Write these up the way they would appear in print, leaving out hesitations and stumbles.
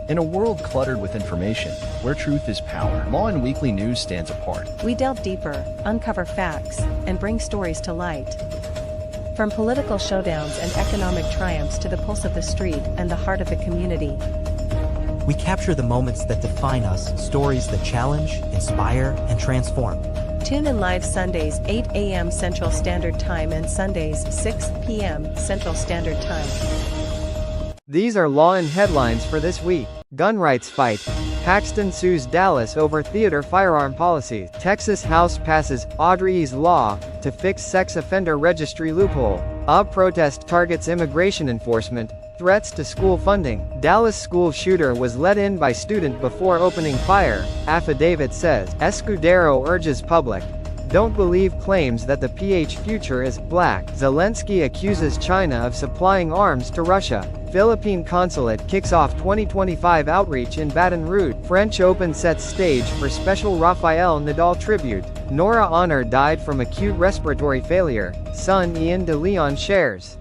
In a world cluttered with information, where truth is power, Lawin Weekly News stands apart. We delve deeper, uncover facts, and bring stories to light. From political showdowns and economic triumphs to the pulse of the street and the heart of the community. We capture the moments that define us, stories that challenge, inspire, and transform. Tune in live Sundays 8 a.m. Central Standard Time and Sundays 6 p.m. Central Standard Time. These are Lawin headlines for this week. Gun rights fight. Paxton sues Dallas over theater firearm policies. Texas House passes Audrey's law to fix sex offender registry loophole. A protest targets immigration enforcement. Threats to school funding. Dallas school shooter was let in by student before opening fire, affidavit says. Escudero urges public. Don't believe claims that the PH future is black. Zelensky accuses China of supplying arms to Russia. Philippine consulate kicks off 2025 outreach in Baton Rouge. French Open sets stage for special Rafael Nadal tribute. Nora Honor died from acute respiratory failure, son Ian de Leon shares.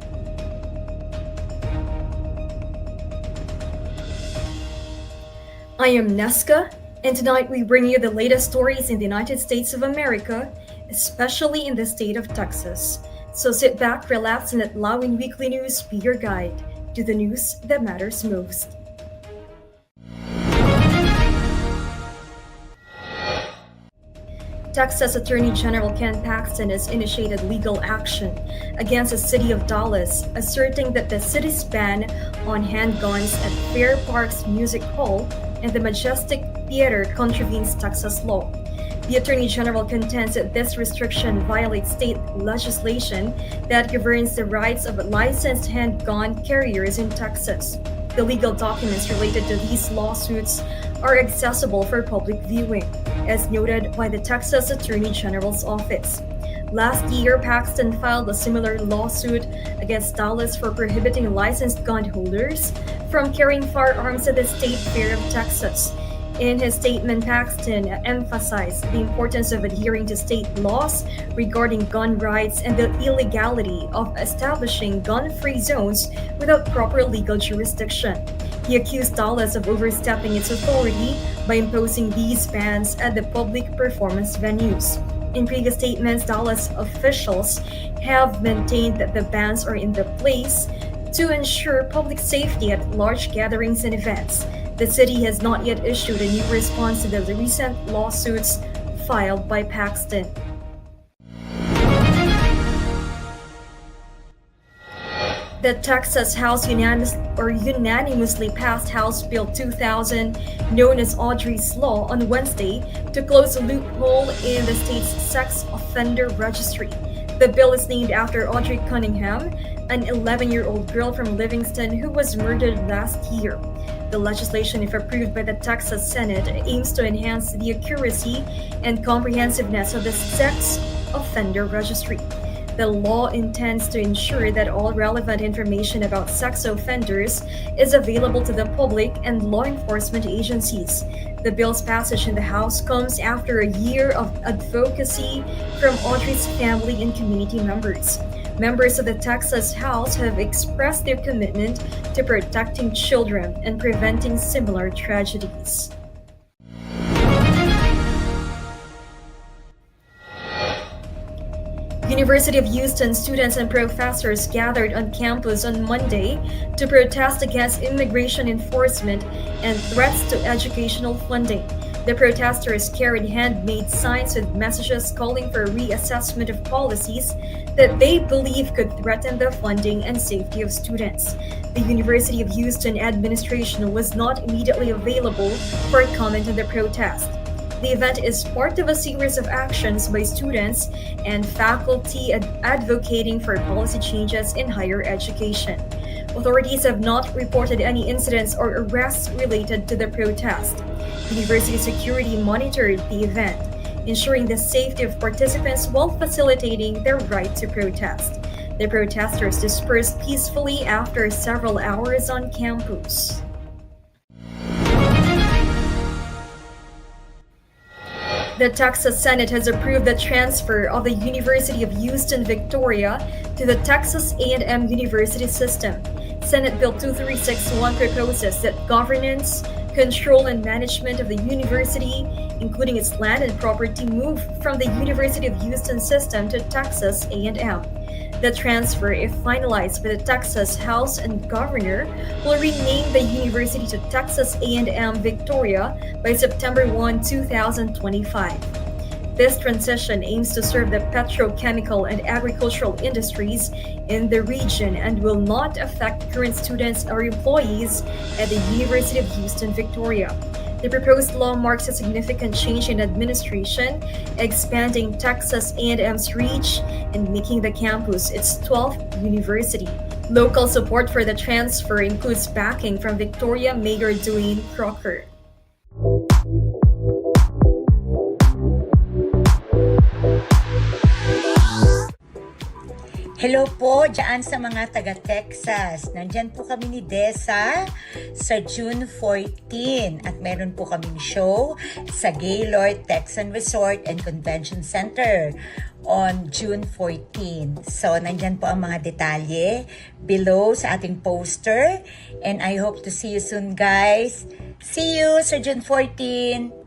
I am Neska, and tonight we bring you the latest stories in the United States of America, especially in the state of Texas. So sit back, relax, and let Lawin Weekly News be your guide to the news that matters most. Texas Attorney General Ken Paxton has initiated legal action against the city of Dallas, asserting that the city's ban on handguns at Fair Parks Music Hall and the Majestic Theater contravenes Texas law. The Attorney General contends that this restriction violates state legislation that governs the rights of licensed handgun carriers in Texas. The legal documents related to these lawsuits are accessible for public viewing, as noted by the Texas Attorney General's office. Last year, Paxton filed a similar lawsuit against Dallas for prohibiting licensed gun holders from carrying firearms at the State Fair of Texas. In his statement, Paxton emphasized the importance of adhering to state laws regarding gun rights and the illegality of establishing gun-free zones without proper legal jurisdiction. He accused Dallas of overstepping its authority by imposing these bans at the public performance venues. In previous statements, Dallas officials have maintained that the bans are in place to ensure public safety at large gatherings and events. The city has not yet issued a new response to the recent lawsuits filed by Paxton. The Texas House unanimously passed House Bill 2000, known as Audrey's Law, on Wednesday to close a loophole in the state's sex offender registry. The bill is named after Audrey Cunningham, an 11-year-old girl from Livingston who was murdered last year. The legislation, if approved by the Texas Senate, aims to enhance the accuracy and comprehensiveness of the sex offender registry. The law intends to ensure that all relevant information about sex offenders is available to the public and law enforcement agencies. The bill's passage in the House comes after a year of advocacy from Audrey's family and community members. Members of the Texas House have expressed their commitment to protecting children and preventing similar tragedies. University of Houston students and professors gathered on campus on Monday to protest against immigration enforcement and threats to educational funding. The protesters carried handmade signs with messages calling for a reassessment of policies that they believe could threaten the funding and safety of students. The University of Houston administration was not immediately available for a comment on the protest. The event is part of a series of actions by students and faculty advocating for policy changes in higher education. Authorities have not reported any incidents or arrests related to the protest. University security monitored the event, ensuring the safety of participants while facilitating their right to protest. The protesters dispersed peacefully after several hours on campus. The Texas Senate has approved the transfer of the University of Houston Victoria to the Texas A&M University system. Senate Bill 2361 proposes that governance, control, and management of the university, including its land and property, move from the University of Houston system to Texas A&M. The transfer, if finalized by the Texas House and Governor, will rename the university to Texas A&M Victoria by September 1, 2025. This transition aims to serve the petrochemical and agricultural industries in the region and will not affect current students or employees at the University of Houston Victoria. The proposed law marks a significant change in administration, expanding Texas A&M's reach and making the campus its 12th university. Local support for the transfer includes backing from Victoria Mayor Dwayne Crocker. Hello po dyan sa mga taga-Texas. Nandyan po kami ni Desa sa June 14 at meron po kaming show sa Gaylord Texan Resort and Convention Center on June 14. So, nandyan po ang mga detalye below sa ating poster and I hope to see you soon, guys. See you sa June 14.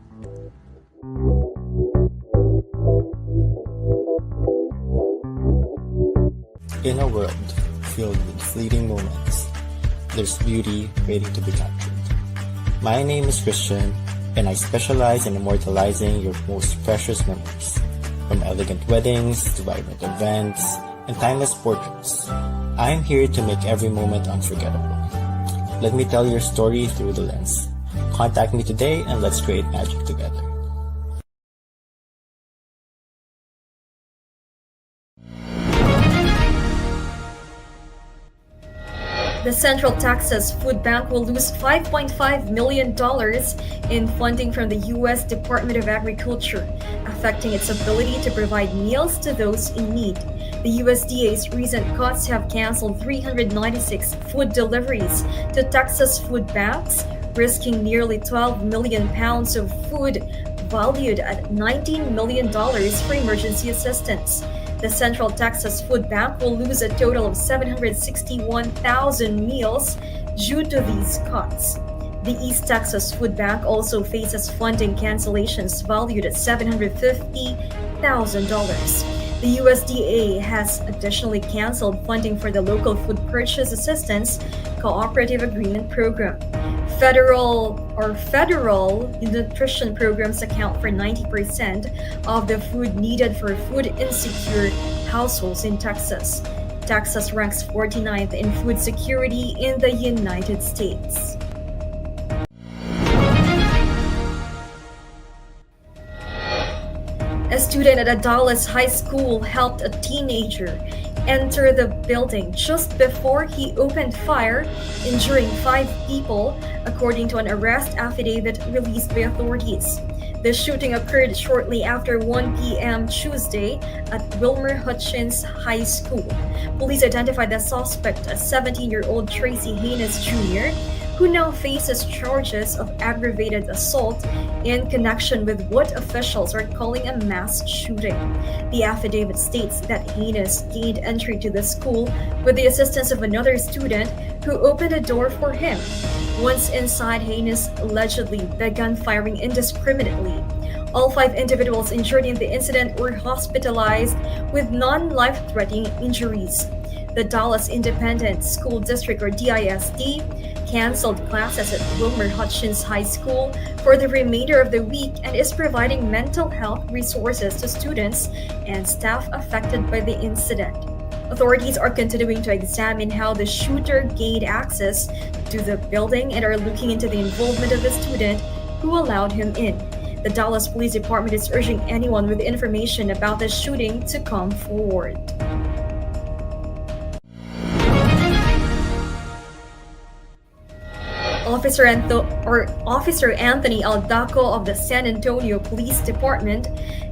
In a world filled with fleeting moments, there's beauty waiting to be captured. My name is Christian, and I specialize in immortalizing your most precious memories. From elegant weddings to vibrant events and timeless portraits, I'm here to make every moment unforgettable. Let me tell your story through the lens. Contact me today and let's create magic together. The Central Texas Food Bank will lose $5.5 million in funding from the U.S. Department of Agriculture, affecting its ability to provide meals to those in need. The USDA's recent cuts have canceled 396 food deliveries to Texas food banks, risking nearly 12 million pounds of food valued at $19 million for emergency assistance. The Central Texas Food Bank will lose a total of 761,000 meals due to these cuts. The East Texas Food Bank also faces funding cancellations valued at $750,000. The USDA has additionally canceled funding for the Local Food Purchase Assistance Cooperative Agreement Program. Federal nutrition programs account for 90% of the food needed for food-insecure households in Texas. Texas ranks 49th in food security in the United States. A student at a Dallas high school helped a teenager enter the building just before he opened fire, injuring 5 people, according to an arrest affidavit released by authorities. The shooting occurred shortly after 1 p.m. Tuesday at Wilmer Hutchins High School. Police identified the suspect as 17-year-old Tracy Haynes Jr., who now faces charges of aggravated assault in connection with what officials are calling a mass shooting. The affidavit states that Haynes gained entry to the school with the assistance of another student who opened a door for him. Once inside, Haynes allegedly began firing indiscriminately. All 5 individuals injured in the incident were hospitalized with non-life-threatening injuries. The Dallas Independent School District, or DISD, canceled classes at Wilmer Hutchins High School for the remainder of the week and is providing mental health resources to students and staff affected by the incident. Authorities are continuing to examine how the shooter gained access to the building and are looking into the involvement of the student who allowed him in. The Dallas Police Department is urging anyone with information about the shooting to come forward. Officer Anthony Aldaco of the San Antonio Police Department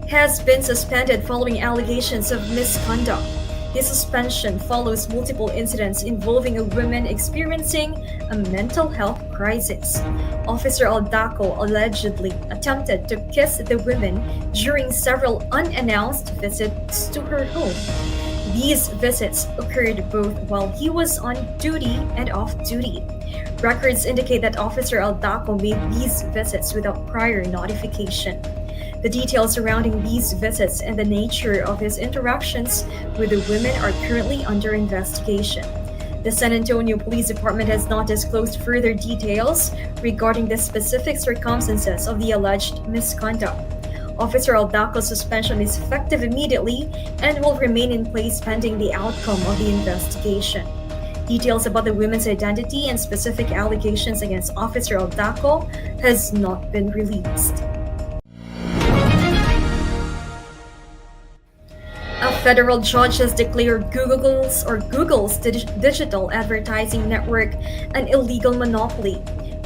has been suspended following allegations of misconduct. His suspension follows multiple incidents involving a woman experiencing a mental health crisis. Officer Aldaco allegedly attempted to kiss the woman during several unannounced visits to her home. These visits occurred both while he was on duty and off duty. Records indicate that Officer Aldaco made these visits without prior notification. The details surrounding these visits and the nature of his interactions with the women are currently under investigation. The San Antonio Police Department has not disclosed further details regarding the specific circumstances of the alleged misconduct. Officer Aldaco's suspension is effective immediately and will remain in place pending the outcome of the investigation. Details about the women's identity and specific allegations against Officer Aldaco has not been released. A federal judge has declared Google's digital advertising network an illegal monopoly,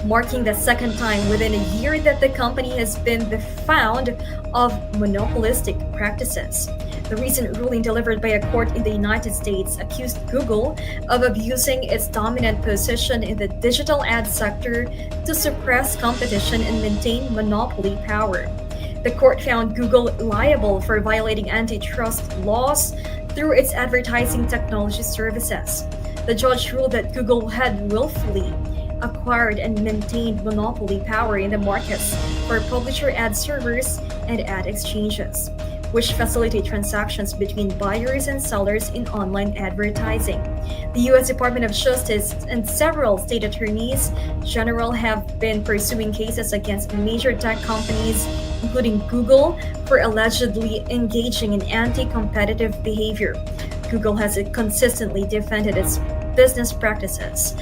marking the second time within a year that the company has been found of monopolistic practices. The recent ruling delivered by a court in the United States accused Google of abusing its dominant position in the digital ad sector to suppress competition and maintain monopoly power. The court found Google liable for violating antitrust laws through its advertising technology services. The judge ruled that Google had willfully acquired and maintained monopoly power in the markets for publisher ad servers and ad exchanges, which facilitate transactions between buyers and sellers in online advertising. The U.S. Department of Justice and several state attorneys general have been pursuing cases against major tech companies, including Google, for allegedly engaging in anti-competitive behavior. Google has consistently defended its business practices,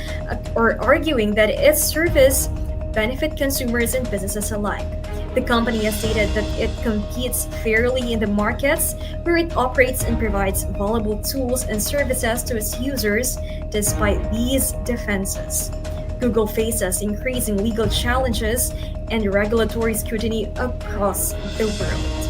or arguing that its service benefit consumers and businesses alike. The company has stated that it competes fairly in the markets where it operates and provides valuable tools and services to its users despite these defenses. Google faces increasing legal challenges and regulatory scrutiny across the world.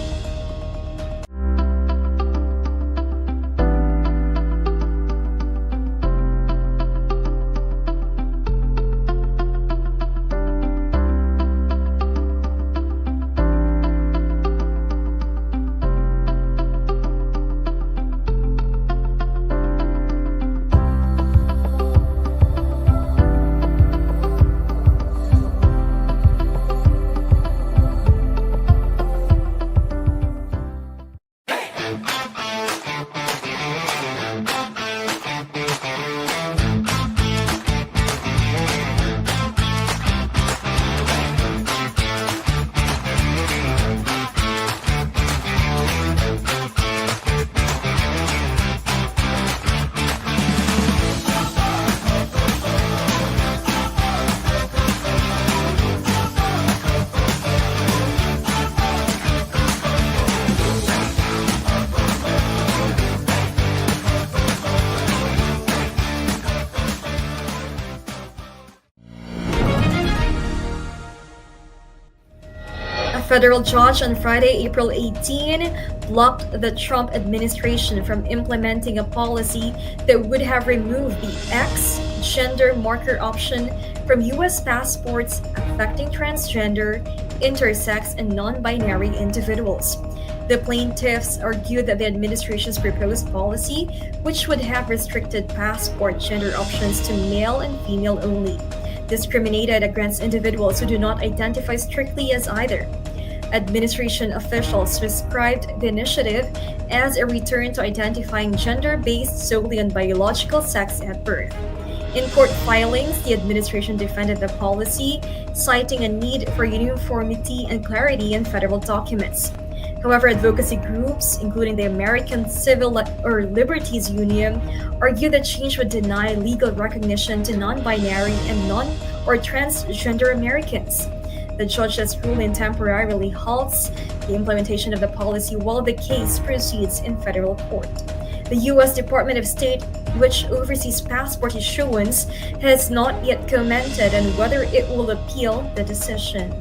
A federal judge on Friday, April 18, blocked the Trump administration from implementing a policy that would have removed the X gender marker option from U.S. passports affecting transgender, intersex, and non-binary individuals. The plaintiffs argued that the administration's proposed policy, which would have restricted passport gender options to male and female only, discriminated against individuals who do not identify strictly as either. Administration officials described the initiative as a return to identifying gender based solely on biological sex at birth. In court filings, the administration defended the policy, citing a need for uniformity and clarity in federal documents. However, advocacy groups, including the American Civil Liberties Union, argue that change would deny legal recognition to non-binary and transgender Americans. The judge's ruling temporarily halts the implementation of the policy while the case proceeds in federal court. The U.S. Department of State, which oversees passport issuance, has not yet commented on whether it will appeal the decision.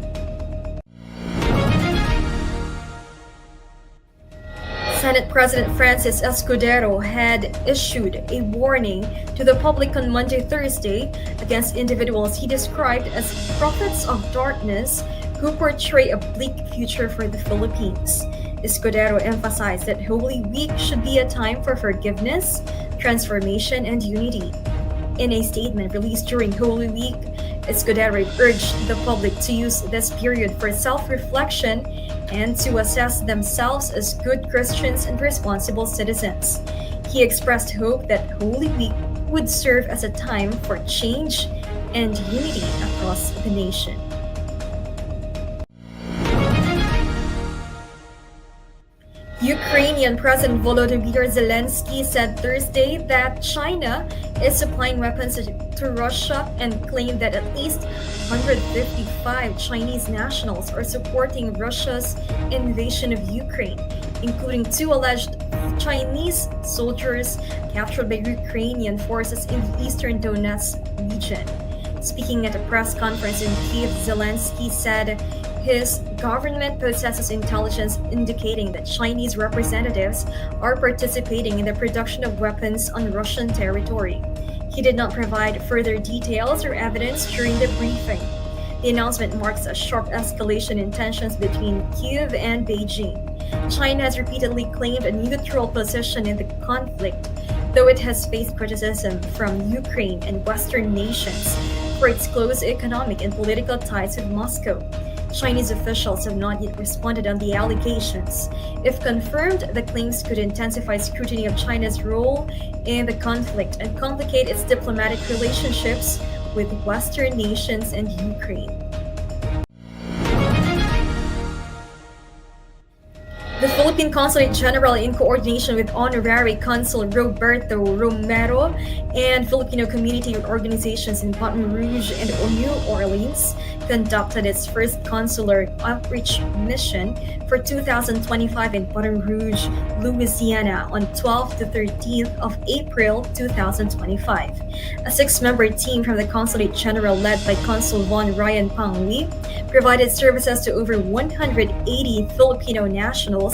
Senate President Francis Escudero had issued a warning to the public on Thursday against individuals he described as prophets of darkness who portray a bleak future for the Philippines. Escudero emphasized that Holy Week should be a time for forgiveness, transformation, and unity. In a statement released during Holy Week, Escudero urged the public to use this period for self-reflection and to assess themselves as good Christians and responsible citizens. He expressed hope that Holy Week would serve as a time for change and unity across the nation. Ukrainian President Volodymyr Zelensky said Thursday that China is supplying weapons to Russia and claimed that at least 155 Chinese nationals are supporting Russia's invasion of Ukraine, including 2 alleged Chinese soldiers captured by Ukrainian forces in the eastern Donetsk region. Speaking at a press conference in Kyiv, Zelensky said his government possesses intelligence indicating that Chinese representatives are participating in the production of weapons on Russian territory. He did not provide further details or evidence during the briefing. The announcement marks a sharp escalation in tensions between Kyiv and Beijing. China has repeatedly claimed a neutral position in the conflict, though it has faced criticism from Ukraine and Western nations for its close economic and political ties with Moscow. Chinese officials have not yet responded on the allegations. If confirmed, the claims could intensify scrutiny of China's role in the conflict and complicate its diplomatic relationships with Western nations and Ukraine. The Philippine Consulate General, in coordination with Honorary Consul Roberto Romero and Filipino community organizations in Baton Rouge and New Orleans, conducted its first consular outreach mission for 2025 in Baton Rouge, Louisiana on 12th to 13th of April 2025. A 6-member team from the Consulate General led by Consul Von Ryan Pangli provided services to over 180 Filipino nationals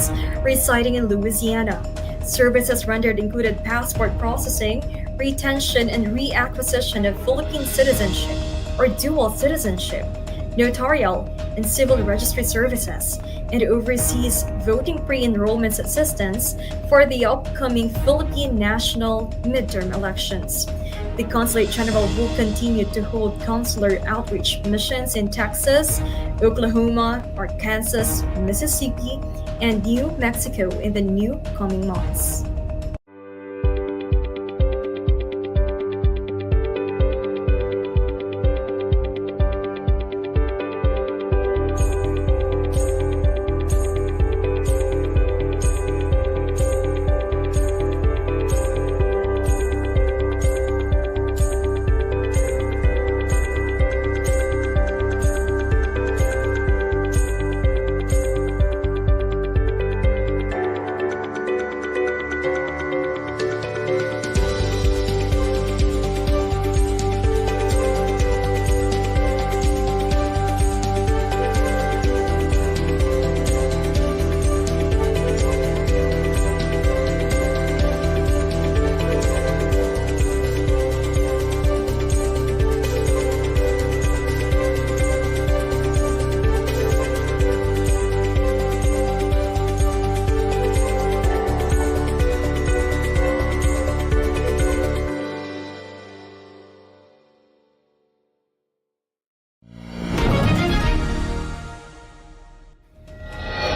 residing in Louisiana. Services rendered included passport processing, retention and reacquisition of Philippine citizenship or dual citizenship, notarial and civil registry services, and overseas voting pre-enrollment assistance for the upcoming Philippine national midterm elections. The Consulate General will continue to hold consular outreach missions in Texas, Oklahoma, Arkansas, Mississippi, and New Mexico in the new coming months.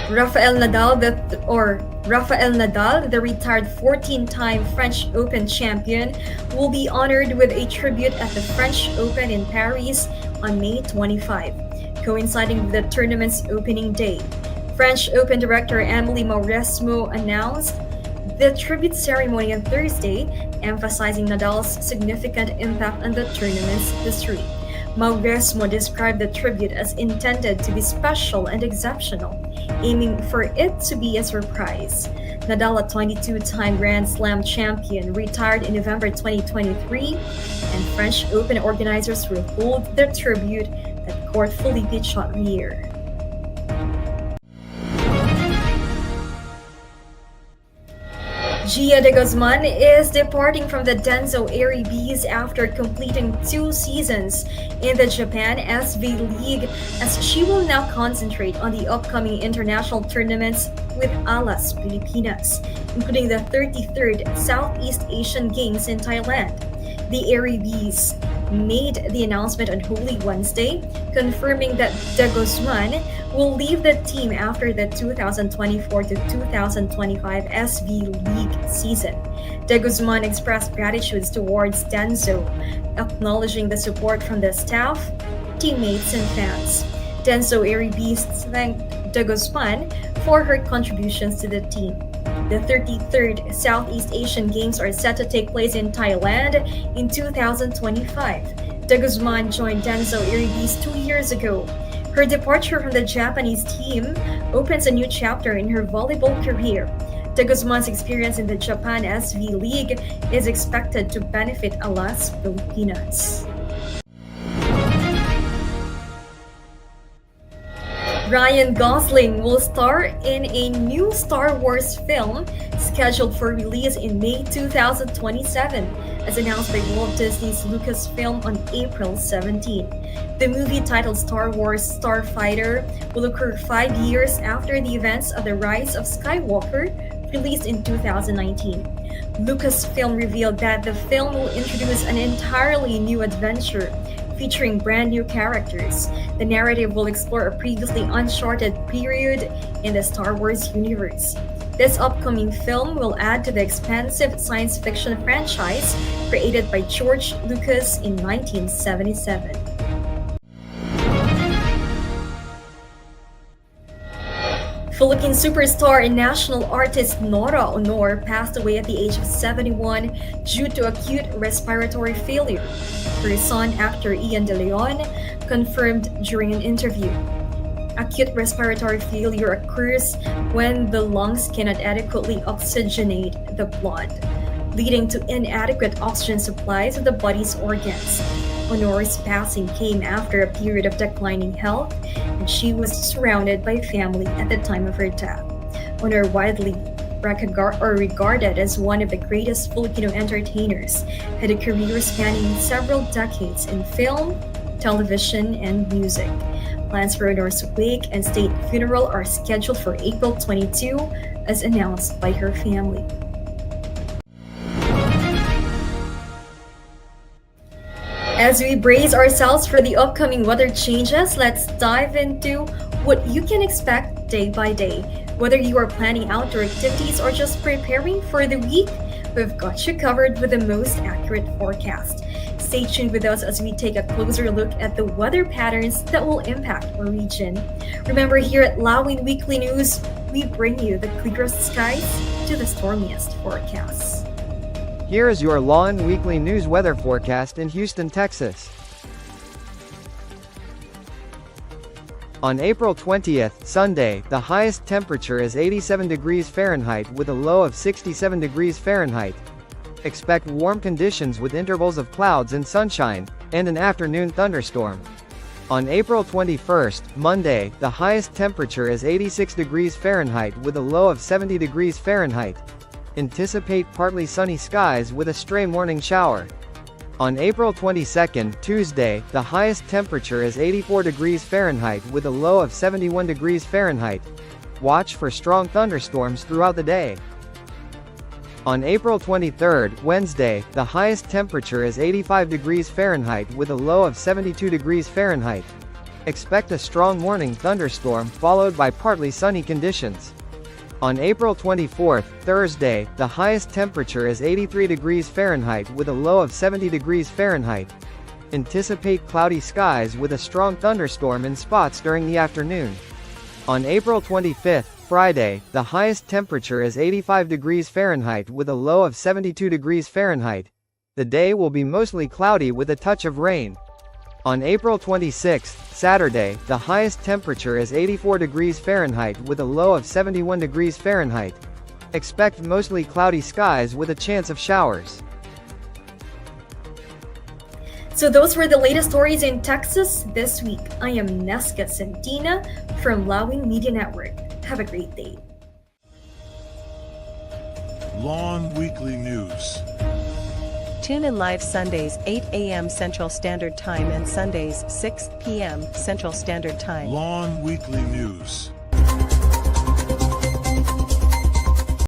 Rafael Nadal, the retired 14-time French Open champion, will be honored with a tribute at the French Open in Paris on May 25, coinciding with the tournament's opening day. French Open director Amélie Mauresmo announced the tribute ceremony on Thursday, emphasizing Nadal's significant impact on the tournament's history. Mauresmo described the tribute as intended to be special and exceptional, aiming for it to be a surprise. Nadal, a 22-time Grand Slam champion, retired in November 2023, and French Open organizers will hold their tribute at Court Philippe Chatrier. Gia de Guzman is departing from the Denso Airy Bees after completing 2 seasons in the Japan SV League, as she will now concentrate on the upcoming international tournaments with Alas Pilipinas, including the 33rd Southeast Asian Games in Thailand. The Airy Bees made the announcement on Holy Wednesday, confirming that de Guzman will leave the team after the 2024 to 2025 SV League season. De Guzman expressed gratitude towards Denso, acknowledging the support from the staff, teammates, and fans. Denso Airy Bees thanked de Guzman for her contributions to the team. The 33rd Southeast Asian Games are set to take place in Thailand in 2025. De Guzman joined Denso Airy Bees 2 years ago. Her departure from the Japanese team opens a new chapter in her volleyball career. De Guzman's experience in the Japan SV League is expected to benefit Alas Pilipinas. Ryan Gosling will star in a new Star Wars film scheduled for release in May 2027, as announced by Walt Disney's Lucasfilm on April 17. The movie, titled Star Wars Starfighter, will occur 5 years after the events of The Rise of Skywalker, released in 2019. Lucasfilm revealed that the film will introduce an entirely new adventure featuring brand new characters. The narrative will explore a previously uncharted period in the Star Wars universe. This upcoming film will add to the expansive science fiction franchise created by George Lucas in 1977. Philippine superstar and national artist Nora Honor passed away at the age of 71 due to acute respiratory failure. Her son, actor Ian De Leon, confirmed during an interview. Acute respiratory failure occurs when the lungs cannot adequately oxygenate the blood, leading to inadequate oxygen supply to the body's organs. Honor's passing came after a period of declining health, and she was surrounded by family at the time of her death. Honor, widely regarded as one of the greatest Filipino entertainers, had a career spanning several decades in film, television, and music. Plans for Honor's wake and state funeral are scheduled for April 22, as announced by her family. As we brace ourselves for the upcoming weather changes, let's dive into what you can expect day by day. Whether you are planning outdoor activities or just preparing for the week, we've got you covered with the most accurate forecast. Stay tuned with us as we take a closer look at the weather patterns that will impact our region. Remember, here at Lawin Weekly News, we bring you the clearest skies to the stormiest forecasts. Here is your Lawin Weekly News weather forecast in Houston, Texas. On April 20th, Sunday, the highest temperature is 87 degrees Fahrenheit with a low of 67 degrees Fahrenheit. Expect warm conditions with intervals of clouds and sunshine, and an afternoon thunderstorm. On April 21st, Monday, the highest temperature is 86 degrees Fahrenheit with a low of 70 degrees Fahrenheit. Anticipate partly sunny skies with a stray morning shower. On April 22nd, Tuesday, the highest temperature is 84 degrees Fahrenheit with a low of 71 degrees Fahrenheit. Watch for strong thunderstorms throughout the day. On April 23rd, Wednesday, the highest temperature is 85 degrees Fahrenheit with a low of 72 degrees Fahrenheit. Expect a strong morning thunderstorm followed by partly sunny conditions. On April 24th, Thursday, the highest temperature is 83 degrees Fahrenheit with a low of 70 degrees Fahrenheit. Anticipate cloudy skies with a strong thunderstorm in spots during the afternoon. On April 25th, Friday, the highest temperature is 85 degrees Fahrenheit with a low of 72 degrees Fahrenheit. The day will be mostly cloudy with a touch of rain. On April 26th, Saturday, the highest temperature is 84 degrees Fahrenheit with a low of 71 degrees Fahrenheit. Expect mostly cloudy skies with a chance of showers. So those were the latest stories in Texas this week. I am Nesca Centina from Lawin Media Network. Have a great day. Lawin Weekly News. Tune in live Sundays 8 a.m. Central Standard Time and Sundays 6 p.m. Central Standard Time. Lawin Weekly News.